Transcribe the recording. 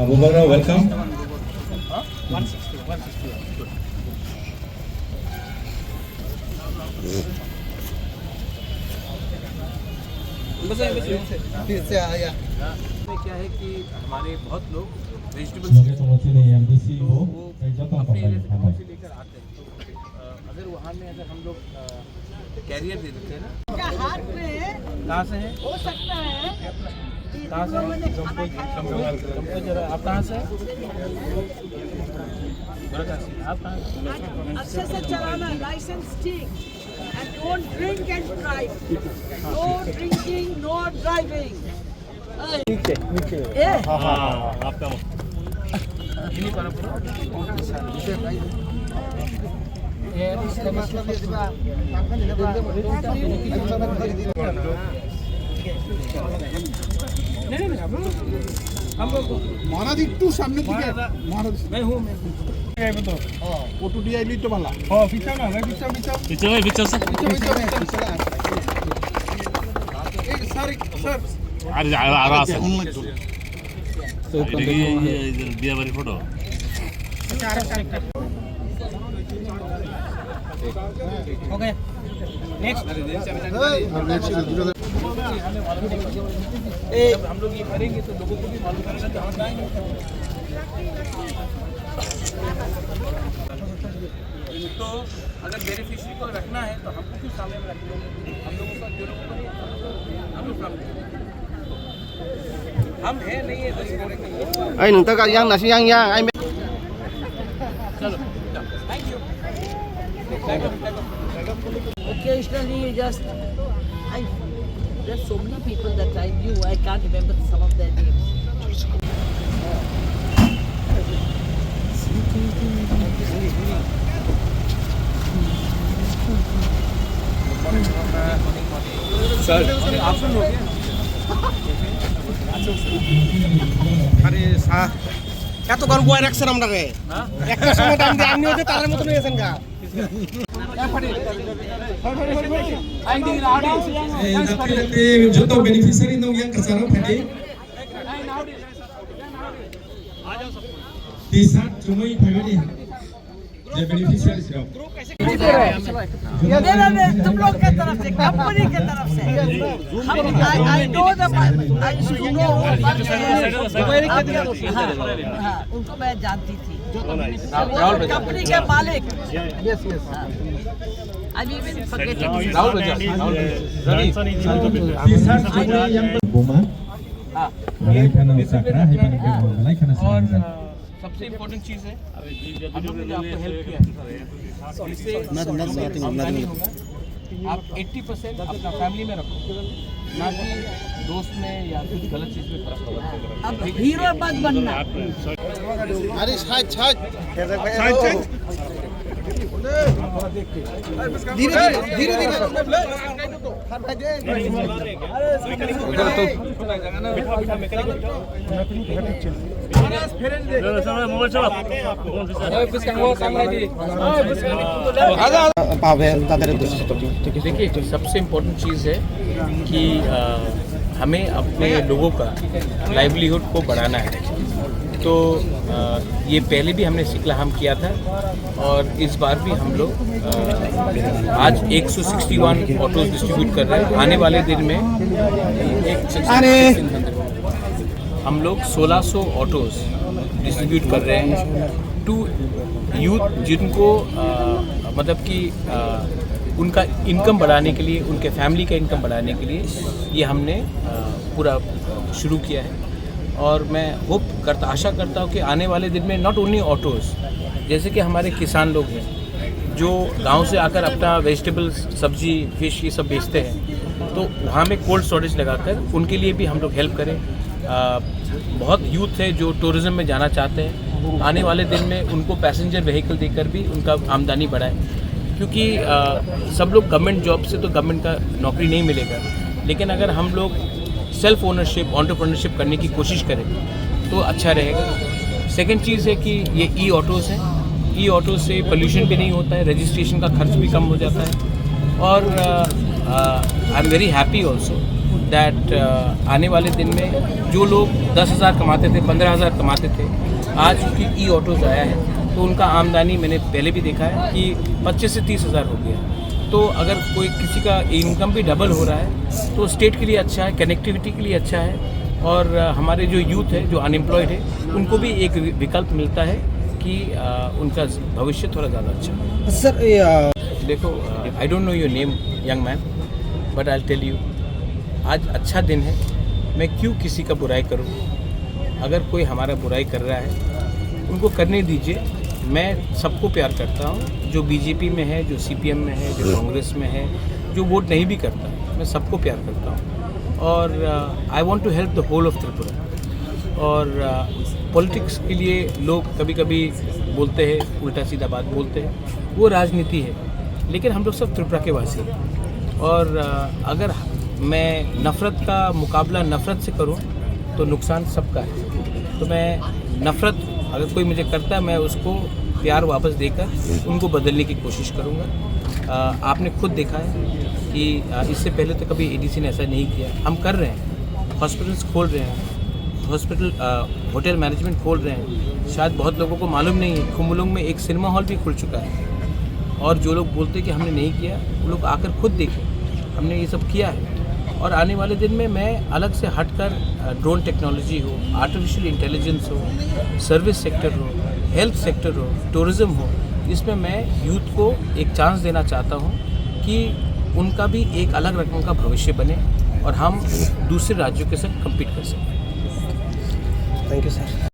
Bubara, welcome. 160. Good. फिर से आया। क्या है कि हमारे बहुत लोग वेजिटेबल्स Sebagai pemwakili MDC वो Ibu, saya jawab अपने apa एरिया से गाँव से Pak? लेकर आते हैं तो अगर वहाँ में अगर हम लोग कैरियर दे देते हैं ना। हाथ में कहाँ से हैं? हो सकता है कहाँ से हैं? आप कहाँ से हैं? आप कहाँ से? अच्छे से चलाना लाइसेंस ठीक and don't drink and drive. No drinking, no driving. ए इन्हीं पर पूरा মহারাজ একটু সামনে দিকে মহারাজ मैं हूँ ফটো দিয়ে আইলি তো ভালো पीछा ना मैं पीछा এই স্যার স্যার বিয়ে বাড়ি ফটো ओके नेक्स्ट हम लोग ये करेंगे तो लोगों को भी मालूम पड़ेगा कि हम जाएंगे तो अगर बेनिफिशियरी को रखना है तो हमको क्यों सामने में रखना है हम लोगों का जो लोगों को हम लोग सामने हम है नहीं है तो ये करेंगे এই নতা কা yang nasi yang ai चलो thank you occasionally just there's so many people that I knew I can't remember some of their names. Sir option हो गया আরে সা এত কার গোয়া রাখছেন আমরা রে একটা সময় টাইম দিয়ে আপনি হচ্ছে তার মতন হয়েছেন গা Nanti joto beneficiary nong yang kesana tadi. Di saat cumai pagi ये बेनिफिशियरी से नहीं तुम लोग के तरफ से कंपनी के तरफ से I know the I used to know हाँ उनको मैं जानती थी कंपनी के मालिक yes yes I'm even forgetting his Rahul name. di saat cumai yang Buma mulai karena sakra hipan ke mulai karena और sakra सबसे इम्पोर्टेंट चीज़ है हम लोगों ने आपको हेल्प किया इससे आमदनी होगा आप 80% अपना फैमिली में रखो ना कि दोस्त में या कुछ गलत चीज़ में खर्च करो अब हीरो मत बनना আরে সাজ সাজ ধীরে ধীরে ধীরে পাবে তাদের देखिए सबसे इम्पोर्टेंट चीज़ है कि हमें अपने लोगों का लाइवलीहुड को बढ़ाना है तो ये पहले भी हमने सिक्लाहम किया था और इस बार भी हम लोग आज 161 ऑटोज डिस्ट्रीब्यूट कर रहे हैं आने वाले दिन में हम लोग 1600 ऑटोज डिस्ट्रीब्यूट कर रहे हैं टू यूथ जिनको मतलब कि उनका इनकम बढ़ाने के लिए उनके फैमिली का इनकम बढ़ाने के लिए ये हमने पूरा शुरू किया है और मैं आशा करता हूँ कि आने वाले दिन में नॉट ओनली ऑटोज़ जैसे कि हमारे किसान लोग हैं जो गांव से आकर अपना वेजिटेबल्स सब्जी फिश ये सब बेचते हैं तो वहाँ में कोल्ड स्टोरेज लगाकर उनके लिए भी हम लोग हेल्प करें बहुत यूथ है जो टूरिज़्म में जाना चाहते हैं आने वाले दिन में उनको पैसेंजर व्हीकल देकर भी उनका आमदनी बढ़ाए क्योंकि सब लोग गवर्नमेंट जॉब से तो गवर्नमेंट का नौकरी नहीं मिलेगा लेकिन अगर हम लोग सेल्फ ओनरशिप एंटरप्रेन्योरशिप करने की कोशिश करें तो अच्छा रहेगा सेकंड चीज़ है कि ये ई ऑटोज़ हैं ई ऑटो से पोल्यूशन भी नहीं होता है रजिस्ट्रेशन का खर्च भी कम हो जाता है और I am very happy also that आने वाले दिन में जो लोग 10,000 कमाते थे, 15,000 कमाते थे, आज क्योंकि ई ऑटोज़ आया है तो उनका आमदनी मैंने पहले भी देखा है कि 25 से 30,000 हो गया। तो अगर कोई किसी का इनकम भी डबल हो रहा है तो स्टेट के लिए अच्छा है, कनेक्टिविटी के लिए अच्छा है, और हमारे जो यूथ है जो अनएम्प्लॉयड है उनको भी एक विकल्प मिलता है कि उनका भविष्य थोड़ा ज़्यादा अच्छा है। सर देखो, I don't know your name young man, but I tell you, आज अच्छा दिन है, मैं क्यों किसी का बुराई करूं? अगर कोई हमारा बुराई कर रहा है उनको करने दीजिए। मैं सबको प्यार करता हूं, जो बीजेपी में है, जो सीपीएम में है, जो कांग्रेस में है, जो वोट नहीं भी करता, मैं सबको प्यार करता हूं, और I want to help the whole of Tripura. और पॉलिटिक्स के लिए लोग कभी कभी बोलते हैं, उल्टा सीधा बात बोलते हैं, वो राजनीति है, लेकिन हम लोग सब त्रिपुरा के वासी हैं। और अगर मैं नफ़रत का मुकाबला नफ़रत से करूं तो नुकसान सबका है। तो मैं नफ़रत अगर कोई मुझे करता है, मैं उसको प्यार वापस देकर उनको बदलने की कोशिश करूंगा। आपने खुद देखा है कि इससे पहले तो कभी एडीसी ने ऐसा नहीं किया। हम कर रहे हैं, हॉस्पिटल्स खोल रहे हैं, होटल मैनेजमेंट खोल रहे हैं। शायद बहुत लोगों को मालूम नहीं है, खुम्बुलुंग में एक सिनेमा हॉल भी खुल चुका है, और जो लोग बोलते हैं कि हमने नहीं किया, वो लोग आकर खुद देखें, हमने ये सब किया है। और आने वाले दिन में मैं अलग से हटकर ड्रोन टेक्नोलॉजी हो, आर्टिफिशियल इंटेलिजेंस हो, सर्विस सेक्टर हो, हेल्थ सेक्टर हो, टूरिज़्म हो, इसमें मैं यूथ को एक चांस देना चाहता हूँ कि उनका भी एक अलग रकम का भविष्य बने और हम दूसरे राज्यों के साथ कम्पीट कर सकें। Thank you sir.